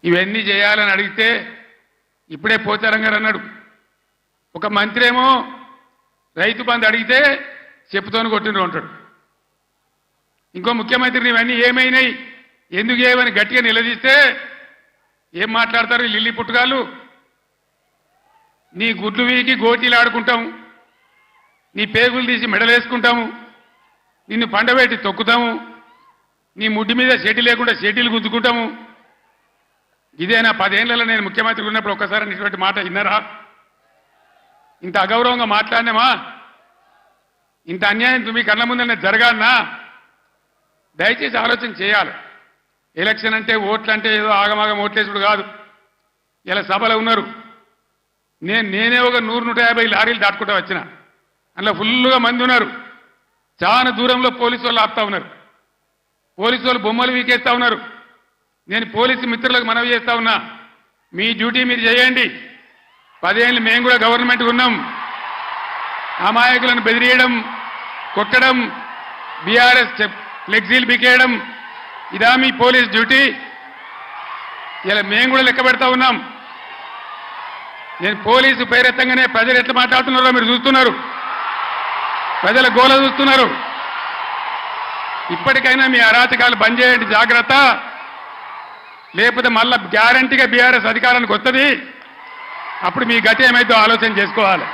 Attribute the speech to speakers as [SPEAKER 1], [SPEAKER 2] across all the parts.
[SPEAKER 1] ఇవన్నీ చేయాలని అడిగితే ఇప్పుడే పోచారం గారు అన్నాడు, ఒక మంత్రి ఏమో రైతు బంధు అడిగితే చెప్పుతోని కొట్టిండ్రు అంటాడు. ఇంకో ముఖ్యమంత్రిని ఇవన్నీ ఏమైనాయి ఎందుకు ఏమని గట్టిగా నిలదీస్తే ఏం మాట్లాడతారు లిల్లీ పుట్టుగాళ్ళు? నీ గుడ్లు వీకి గోటీలు ఆడుకుంటాము, నీ పేగులు తీసి మెడలేసుకుంటాము, నిన్ను పండబెట్టి తొక్కుతాము, నీ ముడ్డి మీద చెటి లేకుండా చెటీలు గుద్దుకుంటాము. ఇదేనా 10 ఏళ్లలో నేను ముఖ్యమంత్రి ఉన్నప్పుడు ఒక్కసారి ఇటువంటి మాట విన్నారా? ఇంత అగౌరవంగా మాట్లాడినామా? ఇంత అన్యాయం మీ కళ్ళ ముందనే జరగాలనా? దయచేసి ఆలోచన చేయాలి. ఎలక్షన్ అంటే ఓట్లు అంటే ఏదో ఆగమాగం ఓట్లేసుడు కాదు. ఇలా సభలో ఉన్నారు, నేనే ఒక 100-150 లారీలు దాటుకుంటూ వచ్చిన, అందులో ఫుల్గా మంది ఉన్నారు. చాలా దూరంలో పోలీసు వాళ్ళు ఆపుతా ఉన్నారు, పోలీసు వాళ్ళు బొమ్మలు వీకేస్తా ఉన్నారు. నేను పోలీసు మిత్రులకు మనవి చేస్తా ఉన్నా, మీ డ్యూటీ మీరు చేయండి. 10 ఏళ్ళు మేము కూడా గవర్నమెంట్ ఉన్నాం. అమాయకులను బెదిరియడం, కొట్టడం, బీఆర్ఎస్ ఫ్లెక్సీలు బికేయడం ఇదా మీ పోలీస్ డ్యూటీ? ఇలా మేము కూడా లెక్క పెడతా ఉన్నాం. నేను పోలీసు పేరెత్తంగానే ప్రజలు ఎట్లా మాట్లాడుతున్నారో మీరు చూస్తున్నారు, ప్రజల గోల చూస్తున్నారు. ఇప్పటికైనా మీ అరాచకాలు బంద్ చేయండి, జాగ్రత్త. లేకపోతే మళ్ళా గ్యారంటీగా బీఆర్ఎస్ అధికారానికి వస్తుంది. అప్పుడు మీ గతి ఏమైతే ఆలోచన చేసుకోవాలి.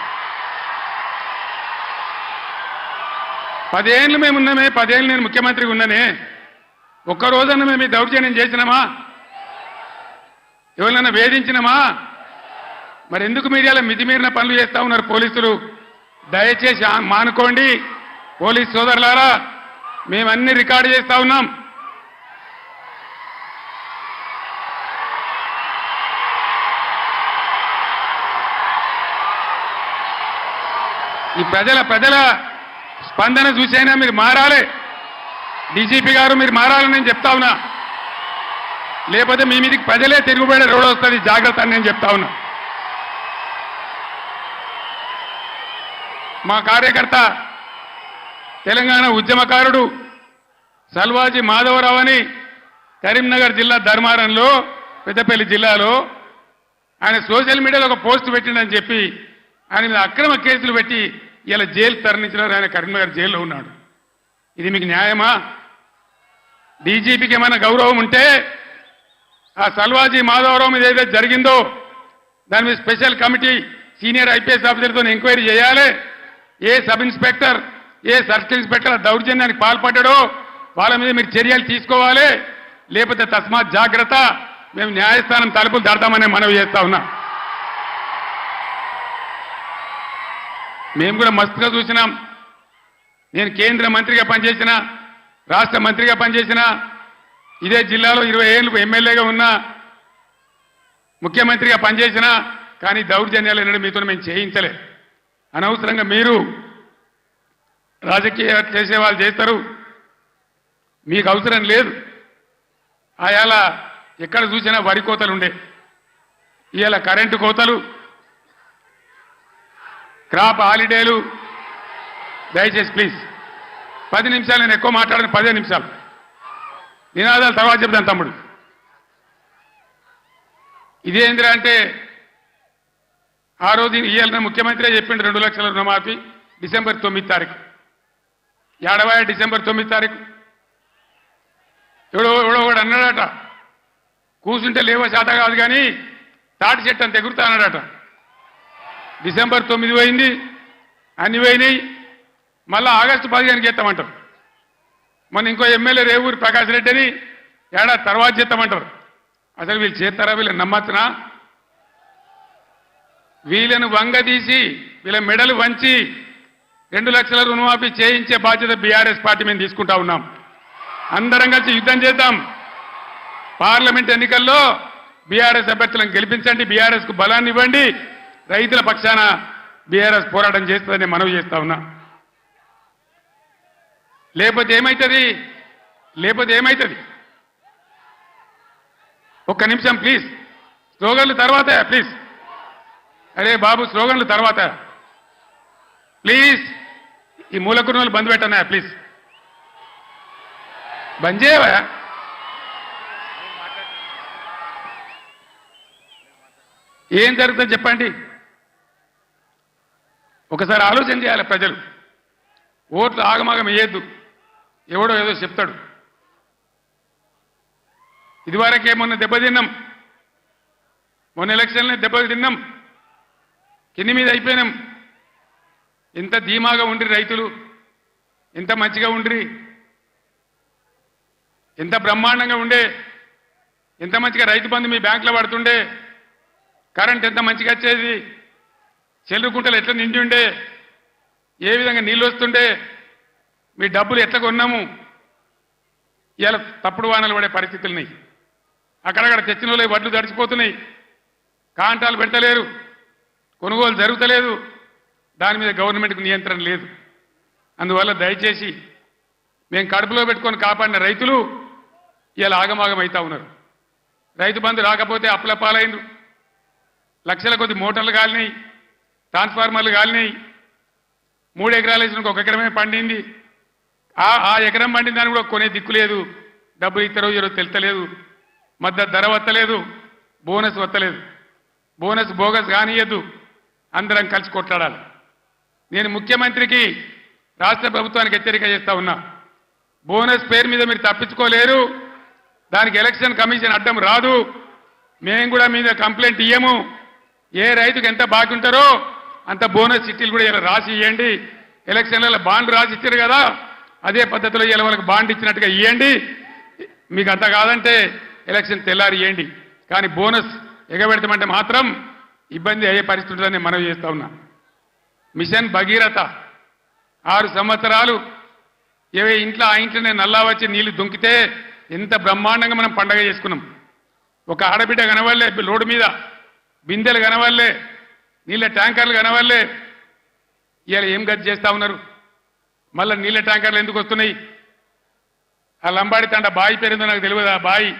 [SPEAKER 1] 10 ఏళ్ళు మేము ఉన్నామే, 10 ఏళ్ళు నేను ముఖ్యమంత్రిగా ఉన్నానే, ఒక్కరోజన్నా మేము ఈ దౌర్జన్యం చేసినామా? ఎవరినైనా వేధించినామా? మరి ఎందుకు మీరు ఇలా మితిమీరిన పనులు చేస్తా ఉన్నారు పోలీసులు? దయచేసి మానుకోండి పోలీస్ సోదరులారా, మేమన్నీ రికార్డు చేస్తా ఉన్నాం. ఈ ప్రజల స్పందన చూసైనా మీరు మారాలి. డీజీపీ గారు మీరు మారాలని నేను చెప్తా ఉన్నా, లేకపోతే మీ మీదకి ప్రజలే తిరుగుబడే రోడ్ వస్తుంది, జాగ్రత్త అని నేను చెప్తా ఉన్నా. మా కార్యకర్త తెలంగాణ ఉద్యమకారుడు సల్వాజీ మాధవరావు అని కరీంనగర్ జిల్లా ధర్మారంలో, పెద్దపల్లి జిల్లాలో ఆయన సోషల్ మీడియాలో ఒక పోస్ట్ పెట్టిండని చెప్పి ఆయన మీద అక్రమ కేసులు పెట్టి ఇలా జైలు తరలించినారు. ఆయన కరీంనగర్ జైల్లో ఉన్నాడు. ఇది మీకు న్యాయమా? డీజీపీకి ఏమైనా గౌరవం ఉంటే ఆ సల్వాజీ మాధవరావు మీద ఏదైతే జరిగిందో దాని మీద స్పెషల్ కమిటీ సీనియర్ ఐపీఎస్ ఆఫీసర్తో ఎంక్వైరీ చేయాలి. ఏ సబ్ ఇన్స్పెక్టర్, ఏ సర్కిల్ ఇన్స్పెక్టర్ దౌర్జన్యానికి పాల్పడ్డాడో వాళ్ళ మీద మీరు చర్యలు తీసుకోవాలి. లేకపోతే తస్మాత్ జాగ్రత్త, మేము న్యాయస్థానం తలుపులు దాడతామని మనవి చేస్తా ఉన్నా. మేము కూడా మస్తుగా చూసినాం. నేను కేంద్ర మంత్రిగా పనిచేసిన, రాష్ట్ర మంత్రిగా పనిచేసిన, ఇదే జిల్లాలో 20 ఏళ్ళు ఎమ్మెల్యేగా ఉన్నా, ముఖ్యమంత్రిగా పనిచేసిన, కానీ దౌర్జన్యాలు ఎన్నడూ మీతో మేము చేయించలే. అనవసరంగా మీరు రాజకీయ చేసే వాళ్ళు చేస్తారు, మీకు అవసరం లేదు. ఆయాల ఎక్కడ చూసినా వరి కోతలు ఉండే, ఇవాళ కరెంటు కోతలు, క్రాప్ హాలిడేలు. దయచేసి ప్లీజ్ 10 నిమిషాలు, నేను ఎక్కువ మాట్లాడను, 15 నిమిషాలు నినాదాలు తర్వాత చెప్తాను తమ్ముడు. ఇదేంద్రా అంటే ఆ రోజు ఇవాళ ముఖ్యమంత్రి చెప్పిండు 2 లక్షల రుణమాఫీ డిసెంబర్ 9 తారీఖు. ఏడవాయ డిసెంబర్ 9 తారీఖు ఎవడో కూడా అన్నాడట, కూర్చుంటే లేవో శాత కాదు కానీ తాటి చెట్టు అంత ఎగురుతా అన్నాడట. డిసెంబర్ 9 పోయింది, అన్ని పోయినాయి. మళ్ళీ ఆగస్టు 15కి చేస్తామంటారు. మొన్న ఇంకో ఎమ్మెల్యే రేవూరి ప్రకాష్ రెడ్డి అని ఏడాది తర్వాత చేస్తామంటారు. అసలు వీళ్ళు చేస్తారా? వీళ్ళని నమ్మచ్చునా? వీళ్ళను వంగదీసి వీళ్ళ మెడలు వంచి 2 లక్షల రుణమాఫీ చేయించే బాధ్యత బీఆర్ఎస్ పార్టీ మేము తీసుకుంటా ఉన్నాం. అందరం కలిసి యుద్ధం చేద్దాం. పార్లమెంట్ ఎన్నికల్లో బీఆర్ఎస్ అభ్యర్థులను గెలిపించండి, బీఆర్ఎస్ కు బలాన్ని ఇవ్వండి. రైతుల పక్షాన బీఆర్ఎస్ పోరాటం చేస్తుందని మనవి చేస్తా ఉన్నా. లేకపోతే ఏమైతుంది? ఒక్క నిమిషం ప్లీజ్. స్లోగన్లు తర్వాత ప్లీజ్. అరే బాబు, స్లోగన్లు తర్వాత ప్లీజ్. ఈ మూలకుర్నలు బంద్ పెట్టనా ప్లీజ్, బంద్ చేయవా? ఏం జరుగుతుందో చెప్పండి. ఒకసారి ఆలోచన చేయాలి ప్రజలు. ఓట్లు ఆగమాగం వేయద్దు, ఎవడో ఏదో చెప్తాడు. ఇదివరకే మొన్న దెబ్బతిన్నాం, మొన్న ఎలక్షన్లో దెబ్బతిన్నాం, కింది మీద అయిపోయినాం. ఎంత ధీమాగా ఉండ్రి రైతులు, ఎంత మంచిగా ఉండ్రి, ఎంత బ్రహ్మాండంగా ఉండే, ఎంత మంచిగా రైతు బంధు మీ బ్యాంకులో పడుతుండే, కరెంట్ ఎంత మంచిగా వచ్చేది, చెల్లుకుంటలు ఎట్లా నిండి ఉండే, ఏ విధంగా నీళ్ళు వస్తుండే, మీ డబ్బులు ఎట్లా కొన్నాము. ఇవాళ తప్పుడు వానలు పడే పరిస్థితులున్నాయి. అక్కడక్కడ తెచ్చిన వాళ్ళు వడ్లు తడిచిపోతున్నాయి, కాంటాలు పెట్టలేరు, కొనుగోలు జరుగుతలేదు, దాని మీద గవర్నమెంట్కు నియంత్రణ లేదు. అందువల్ల దయచేసి మేము కడుపులో పెట్టుకొని కాపాడిన రైతులు ఇలా ఆగమాగం అవుతా ఉన్నారు. రైతు బంధు రాకపోతే అప్పుల పాలైండ్రు, లక్షల కొద్ది మోటార్లు కాలినాయి, ట్రాన్స్ఫార్మర్లు కాలినాయి, 3 ఎకరాలు వేసిన 1 ఎకరమే పండింది. ఆ ఎకరం పండిన దాన్ని కూడా కొనే దిక్కు లేదు, డబ్బులు ఇస్తారో ఈరోజు తెలుస్తలేదు, మద్దతు ధర వత్తలేదు, బోనస్ వత్తలేదు. బోనస్ బోగస్ కానియద్దు, అందరం కలిసి కొట్లాడాలి. నేను ముఖ్యమంత్రికి రాష్ట్ర ప్రభుత్వానికి హెచ్చరిక చేస్తా ఉన్నా, బోనస్ పేరు మీద మీరు తప్పించుకోలేరు, దానికి ఎలక్షన్ కమిషన్ అడ్డం రాదు. మేము కూడా మీద కంప్లైంట్ ఇయ్యము. ఏ రైతుకు ఎంత బాకీ ఉంటారో అంత బోనస్ చిట్టీలు కూడా ఇలా రాసి ఇవ్వండి. ఎలక్షన్లలో బాండ్ రాసి ఇచ్చారు కదా, అదే పద్ధతిలో ఇలా వాళ్ళకి బాండ్ ఇచ్చినట్టుగా ఇవ్వండి. మీకు అంత కాదంటే ఎలక్షన్ తెల్లారి ఇవ్వండి, కానీ బోనస్ ఎగబెడతామంటే మాత్రం ఇబ్బంది అయ్యే పరిస్థితి ఉంటుందని మనవి చేస్తా ఉన్నా. మిషన్ భగీరథ 6 సంవత్సరాలు ఇంట్లో ఆ ఇంట్లోనే నల్లా వచ్చి నీళ్లు దుంకితే ఎంత బ్రహ్మాండంగా మనం పండగ చేసుకున్నాం. ఒక ఆడబిడ్డ కనవల్లే, రోడ్డు మీద బిందెలు కనవల్లే, నీళ్ళ ట్యాంకర్లు కనవల్లే. ఇవాళ ఏం గతి చేస్తా ఉన్నారు? మళ్ళీ నీళ్ళ ట్యాంకర్లు ఎందుకు వస్తున్నాయి? ఆ లంబాడి తండ బాయి పేరుందో నాకు తెలియదు. ఆ బాయి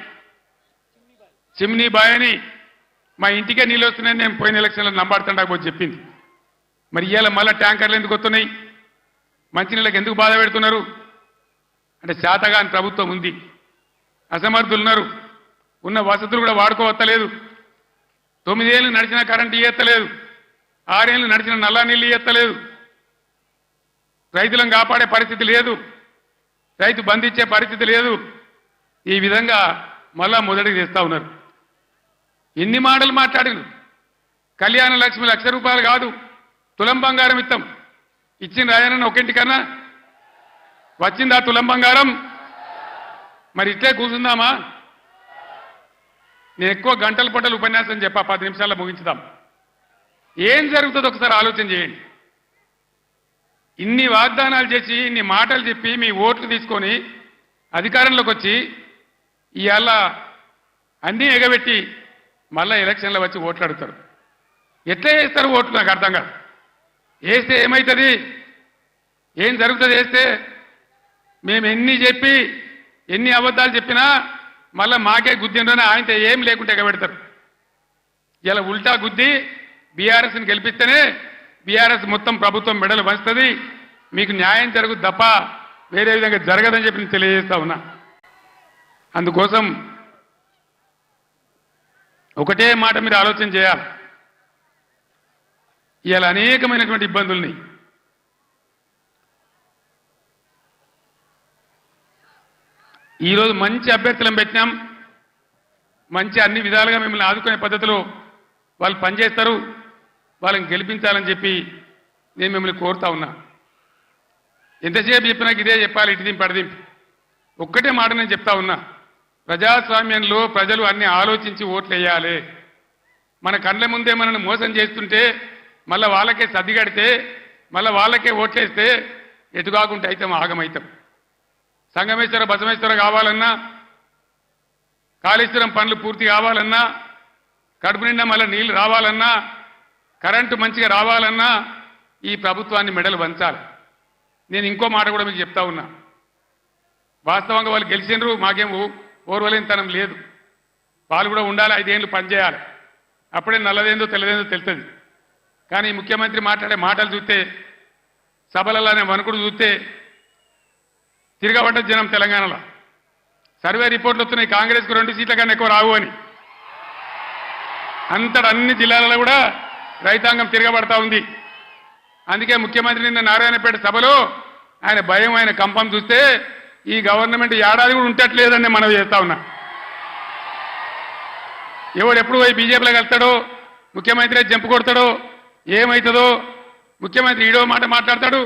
[SPEAKER 1] చిమ్నీ బాయ్ అని మా ఇంటికే నీళ్ళు వస్తున్నాయని నేను పోయిన ఎలక్షన్లో లంబాడి తండకు పోయి చెప్పింది. మరి ఇవాళ మళ్ళీ ట్యాంకర్లు ఎందుకు వస్తున్నాయి? మంచినీళ్ళకి ఎందుకు బాధ పెడుతున్నారు? అంటే శాతగాని ప్రభుత్వం ఉంది, అసమర్థులు ఉన్నారు, ఉన్న వసతులు కూడా వాడుకోవత్తలేదు. 9 ఏళ్ళు నడిచిన కరెంటు ఇయ్యత్తలేదు, 6 ఏళ్ళు నడిచిన నల్లా నీళ్ళు ఇయ్యత్తలేదు, రైతులను కాపాడే పరిస్థితి లేదు, రైతు బంధించే పరిస్థితి లేదు. ఈ విధంగా మళ్ళా మొదటికి తెస్తా ఉన్నారు. ఎన్ని మాటలు మాట్లాడిను. కళ్యాణ లక్ష్మి ₹1,00,000 కాదు, తులం బంగారం ఇస్తాం. ఇచ్చిన రాయనన్న ఒకింటికన్నా వచ్చిందా తులం బంగారం? మరి ఇట్లే కూర్చుందామా? నేను ఎక్కువ గంటల పట్టలు ఉపన్యాసం చెప్పా, 10 నిమిషాల్లో ముగించుదాం. ఏం జరుగుతుందో ఒకసారి ఆలోచన చేయండి. ఇన్ని వాగ్దానాలు చేసి, ఇన్ని మాటలు చెప్పి, మీ ఓట్లు తీసుకొని అధికారంలోకి వచ్చి ఇవాళ అన్నీ ఎగబెట్టి మళ్ళా ఎలక్షన్లో వచ్చి ఓట్లు అడుగుతారు. ఎట్లా వేస్తారు ఓట్లు? నాకు అర్థం కాదు. వేస్తే ఏమవుతుంది? ఏం జరుగుతుంది వేస్తే? మేము ఎన్ని చెప్పి, ఎన్ని అబద్ధాలు చెప్పినా మళ్ళీ మాకే గుద్దిండ్రని ఆయనతో ఏం లేకుంటే ఎగబెడతారు. ఇలా ఉల్టా గుద్ది బీఆర్ఎస్ని గెలిపిస్తేనే బీఆర్ఎస్ మొత్తం ప్రభుత్వం మెడలు వంచుతుంది, మీకు న్యాయం జరుగుతుంది తప్ప వేరే విధంగా జరగదని చెప్పి నేను తెలియజేస్తా ఉన్నా. అందుకోసం ఒకటే మాట మీరు ఆలోచన చేయాలి. ఇవాళ అనేకమైనటువంటి ఇబ్బందుల్ని ఈరోజు మంచి అభ్యర్థులను పెట్టినాం, మంచి అన్ని విధాలుగా మిమ్మల్ని ఆదుకునే పద్ధతిలో వాళ్ళు పనిచేస్తారు, వాళ్ళని గెలిపించాలని చెప్పి నేను మిమ్మల్ని కోరుతా ఉన్నా. ఎంతసేపు చెప్పినాక ఇదే చెప్పాలి, ఇటు దింపు అడిదింపు. ఒక్కటే మాట నేను చెప్తా ఉన్నా, ప్రజాస్వామ్యంలో ప్రజలు అన్ని ఆలోచించి ఓట్లు వేయాలి. మన కళ్ళ ముందే మనల్ని మోసం చేస్తుంటే మళ్ళీ వాళ్ళకే సర్దిగడితే మళ్ళీ వాళ్ళకే ఓట్లేస్తే ఎటుకాకుండా అయితే ఆగమవుతాం. సంగమేశ్వర బసమేశ్వర కావాలన్నా, కాళేశ్వరం పనులు పూర్తి కావాలన్నా, కడుపు నిండా మళ్ళీ నీళ్లు రావాలన్నా, కరెంటు మంచిగా రావాలన్నా ఈ ప్రభుత్వాన్ని మెడలు వంచాలి. నేను ఇంకో మాట కూడా మీకు చెప్తా ఉన్నా, వాస్తవంగా వాళ్ళు గెలిచినరు, మాకేం ఓర్వలేనితనం లేదు. వాళ్ళు కూడా ఉండాలి, 5 ఏళ్ళు పనిచేయాలి, అప్పుడే నల్లదేందో తెల్లదేందో తెలుస్తుంది. కానీ ముఖ్యమంత్రి మాట్లాడే మాటలు చూస్తే, సభలలోనే వణుకుడు చూస్తే తిరగబడ్డ జనం తెలంగాణలో. సర్వే రిపోర్ట్లు వస్తున్నాయి, కాంగ్రెస్కు 2 సీట్ల కన్నా ఎక్కువ రావు అని. అంతటా అన్ని జిల్లాలలో కూడా రైతాంగం తిరగబడతా ఉంది. అందుకే ముఖ్యమంత్రి నిన్న నారాయణపేట సభలో ఆయన భయం ఆయన కంపం చూస్తే ఈ గవర్నమెంట్ ఏడాది కూడా ఉంటట్లేదని మనం చేస్తా ఉన్నా. ఎవడు ఎప్పుడు పోయి బీజేపీలోకి వెళ్తాడో, ముఖ్యమంత్రి జంపు కొడతాడో, ఏమవుతుందో, ముఖ్యమంత్రి ఈడో మాట మాట్లాడతాడు,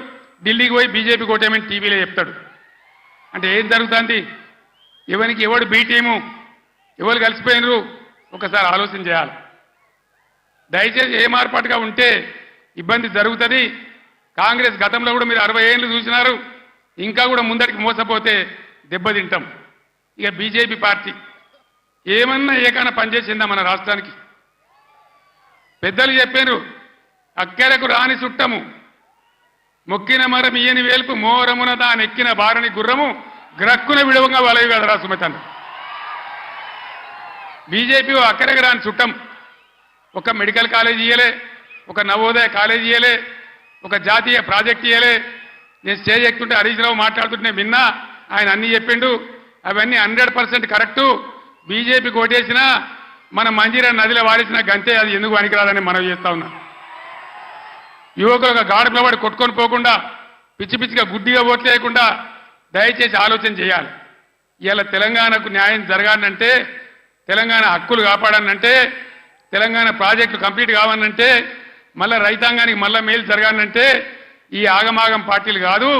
[SPEAKER 1] ఢిల్లీకి పోయి బీజేపీ కోటేమని టీవీలో చెప్తాడు. అంటే ఏం జరుగుతుంది? ఎవరికి ఎవడు బీ టీము, ఎవరు కలిసిపోయినరు ఒకసారి ఆలోచన చేయాలి. దయచేసి ఏ మార్పాటుగా ఉంటే ఇబ్బంది జరుగుతుంది. కాంగ్రెస్ గతంలో కూడా మీరు 60 ఏళ్ళు చూసినారు, ఇంకా కూడా ముందరికి మోసపోతే దెబ్బతింటాం. ఇక బీజేపీ పార్టీ ఏమన్నా ఏకైనా పనిచేసిందా మన రాష్ట్రానికి? పెద్దలు చెప్పారు, అక్కెరకు రాని చుట్టము, మొక్కిన మరం ఇయ్యని వేల్పు, మోరమున దానెక్కిన బారని గుర్రము, గ్రక్కున విడవంగా వలవి కదరా సుమితన్న. బీజేపీ అక్కడికి రాని చుట్టం. ఒక మెడికల్ కాలేజ్ ఇయ్యలే, ఒక నవోదయ కాలేజ్ ఇయ్యలే, ఒక జాతీయ ప్రాజెక్ట్ ఇయ్యలే. నేను స్టేజ్ ఎక్కుతుంటే హరీష్ రావు మాట్లాడుతుంటే విన్నా, ఆయన అన్ని చెప్పిండు. అవన్నీ 100% కరెక్టు. బీజేపీ కోటేసినా మన మంజీరా నదిలో వారేసిన గంతే, అది ఎందుకు పనికిరాదని మనం చేస్తా ఉన్నా. యువకులు గాడుపుల వాడు కొట్టుకొని పోకుండా, పిచ్చి పిచ్చిగా గుడ్డిగా ఓట్లు వేయకుండా దయచేసి ఆలోచన చేయాలి. ఇవాళ తెలంగాణకు న్యాయం జరగాలంటే, తెలంగాణ హక్కులు కాపాడాలంటే, తెలంగాణ ప్రాజెక్టులు కంప్లీట్ కావాలంటే, మళ్ళా రైతాంగానికి మళ్ళా మేలు జరగాలంటే ఈ ఆగమాగం పార్టీలు కాదు.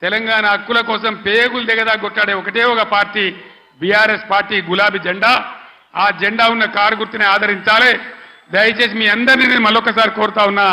[SPEAKER 1] తెలంగాణ హక్కుల కోసం పేగులు దిగదా కొట్టాడే ఒకటే ఒక పార్టీ బీఆర్ఎస్ పార్టీ, గులాబీ జెండా. ఆ జెండా ఉన్న కారు గుర్తుని ఆదరించాలి. దయచేసి మీ అందరినీ నేను మళ్ళొక్కసారి కోరుతా ఉన్నా.